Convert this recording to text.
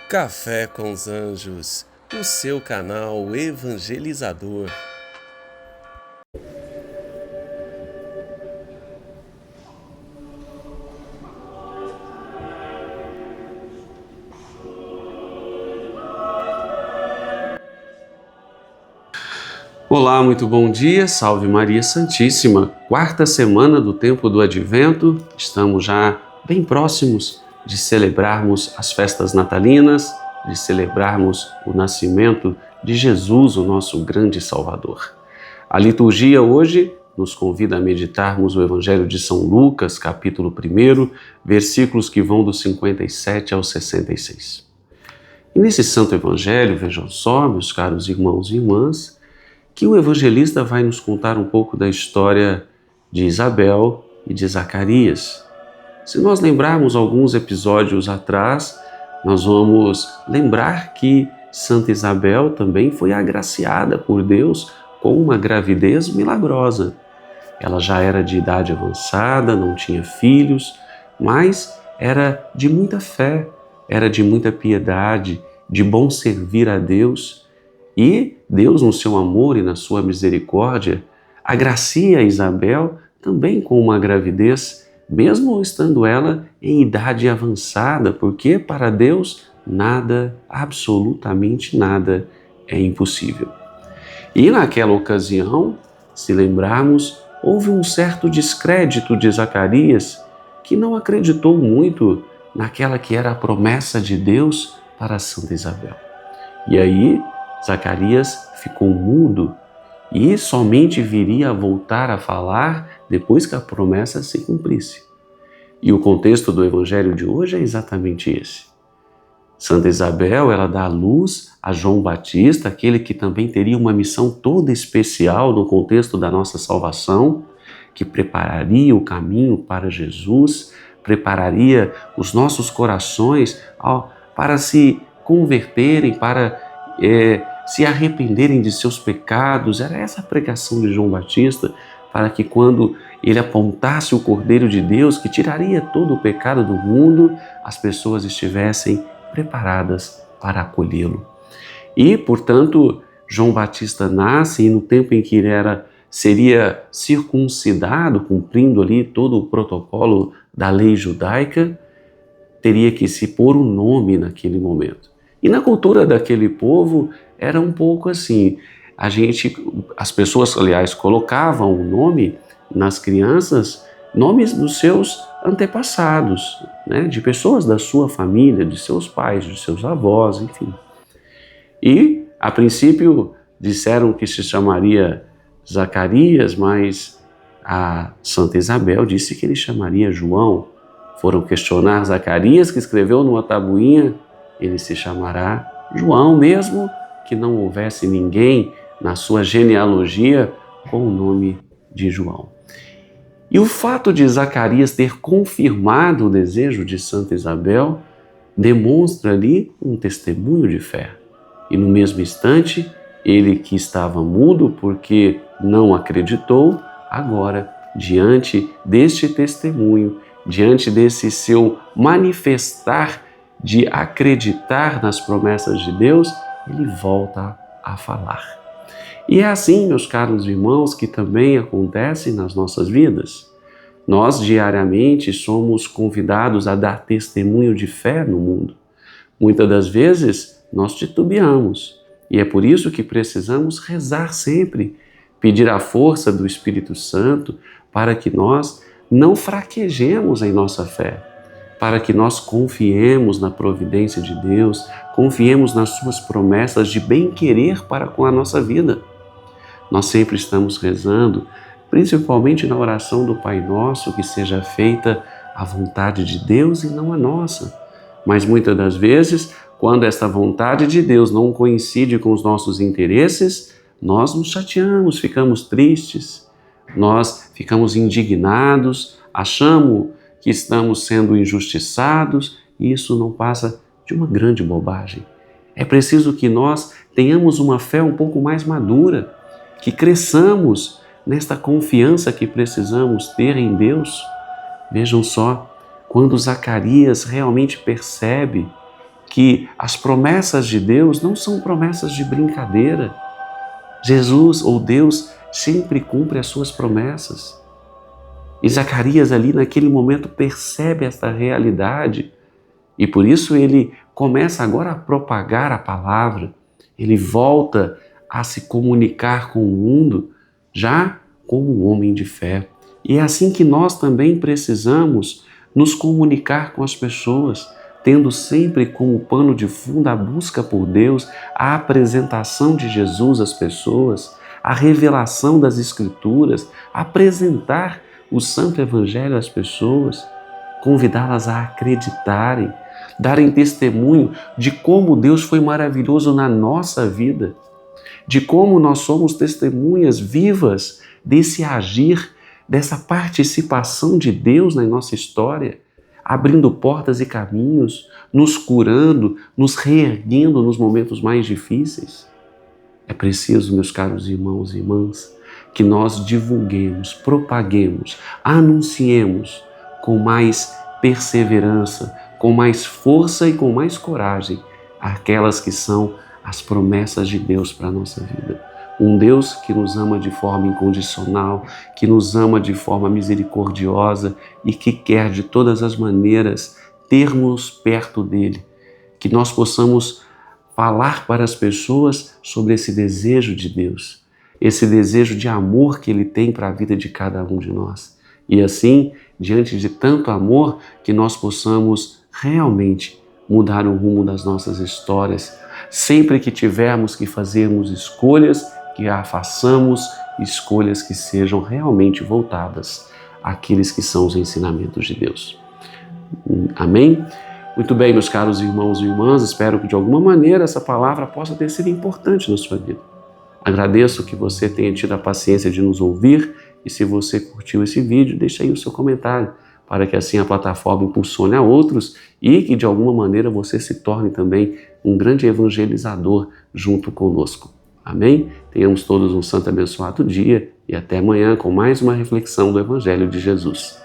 Café com os Anjos, o seu canal evangelizador. Olá, muito bom dia, salve Maria Santíssima. Quarta semana do tempo do Advento, estamos já bem próximos de celebrarmos as festas natalinas, de celebrarmos o nascimento de Jesus, o nosso grande Salvador. A liturgia hoje nos convida a meditarmos o Evangelho de São Lucas, capítulo 1, versículos que vão do 57 ao 66. E nesse Santo Evangelho, vejam só, meus caros irmãos e irmãs, que o evangelista vai nos contar um pouco da história de Isabel e de Zacarias. Se nós lembrarmos alguns episódios atrás, nós vamos lembrar que Santa Isabel também foi agraciada por Deus com uma gravidez milagrosa. Ela já era de idade avançada, não tinha filhos, mas era de muita fé, era de muita piedade, de bom servir a Deus. E Deus, no seu amor e na sua misericórdia, agracia Isabel também com uma gravidez, mesmo estando ela em idade avançada, porque para Deus nada, absolutamente nada, é impossível. E naquela ocasião, se lembrarmos, houve um certo descrédito de Zacarias, que não acreditou muito naquela que era a promessa de Deus para Santa Isabel. E aí, Zacarias ficou mudo e somente viria a voltar a falar depois que a promessa se cumprisse. E o contexto do evangelho de hoje é exatamente esse. Santa Isabel, ela dá luz a João Batista, aquele que também teria uma missão toda especial no contexto da nossa salvação, que prepararia o caminho para Jesus, prepararia os nossos corações para se converterem, para se arrependerem de seus pecados. Era essa a pregação de João Batista, para que quando ele apontasse o Cordeiro de Deus, que tiraria todo o pecado do mundo, as pessoas estivessem preparadas para acolhê-lo. E, portanto, João Batista nasce e no tempo em que seria circuncidado, cumprindo ali todo o protocolo da lei judaica, teria que se pôr um nome naquele momento. E na cultura daquele povo era um pouco assim, as pessoas, aliás, colocavam o nome nas crianças, nomes dos seus antepassados, né? De pessoas da sua família, de seus pais, de seus avós, enfim. E, a princípio, disseram que se chamaria Zacarias, mas a Santa Isabel disse que ele chamaria João. Foram questionar Zacarias, que escreveu numa tabuinha: ele se chamará João, mesmo que não houvesse ninguém na sua genealogia com o nome de João. E o fato de Zacarias ter confirmado o desejo de Santa Isabel demonstra ali um testemunho de fé. E no mesmo instante, ele que estava mudo porque não acreditou, agora, diante deste testemunho, diante desse seu manifestar de acreditar nas promessas de Deus, ele volta a falar. E é assim, meus caros irmãos, que também acontece nas nossas vidas. Nós diariamente somos convidados a dar testemunho de fé no mundo. Muitas das vezes nós titubeamos e é por isso que precisamos rezar sempre, pedir a força do Espírito Santo para que nós não fraquejemos em nossa fé, para que nós confiemos na providência de Deus, confiemos nas suas promessas de bem-querer para com a nossa vida. Nós sempre estamos rezando, principalmente na oração do Pai Nosso, que seja feita a vontade de Deus e não a nossa. Mas muitas das vezes, quando esta vontade de Deus não coincide com os nossos interesses, nós nos chateamos, ficamos tristes, nós ficamos indignados, achamos que estamos sendo injustiçados, e isso não passa de uma grande bobagem. É preciso que nós tenhamos uma fé um pouco mais madura, que cresçamos nesta confiança que precisamos ter em Deus. Vejam só, quando Zacarias realmente percebe que as promessas de Deus não são promessas de brincadeira. Jesus ou Deus sempre cumpre as suas promessas. E Zacarias ali naquele momento percebe esta realidade e por isso ele começa agora a propagar a palavra, ele volta a se comunicar com o mundo já como um homem de fé. E é assim que nós também precisamos nos comunicar com as pessoas, tendo sempre como pano de fundo a busca por Deus, a apresentação de Jesus às pessoas, a revelação das Escrituras, apresentar o Santo Evangelho às pessoas, convidá-las a acreditarem, darem testemunho de como Deus foi maravilhoso na nossa vida, de como nós somos testemunhas vivas desse agir, dessa participação de Deus na nossa história, abrindo portas e caminhos, nos curando, nos reerguendo nos momentos mais difíceis. É preciso, meus caros irmãos e irmãs, que nós divulguemos, propaguemos, anunciemos com mais perseverança, com mais força e com mais coragem aquelas que são as promessas de Deus para a nossa vida. Um Deus que nos ama de forma incondicional, que nos ama de forma misericordiosa e que quer de todas as maneiras termos perto dele. Que nós possamos falar para as pessoas sobre esse desejo de Deus, esse desejo de amor que ele tem para a vida de cada um de nós. E assim, diante de tanto amor, que nós possamos realmente mudar o rumo das nossas histórias. Sempre que tivermos que fazermos escolhas, que a façamos escolhas que sejam realmente voltadas àqueles que são os ensinamentos de Deus. Amém? Muito bem, meus caros irmãos e irmãs, espero que de alguma maneira essa palavra possa ter sido importante na sua vida. Agradeço que você tenha tido a paciência de nos ouvir e se você curtiu esse vídeo, deixa aí o seu comentário para que assim a plataforma impulsione a outros e que de alguma maneira você se torne também um grande evangelizador junto conosco. Amém? Tenhamos todos um santo e abençoado dia e até amanhã com mais uma reflexão do Evangelho de Jesus.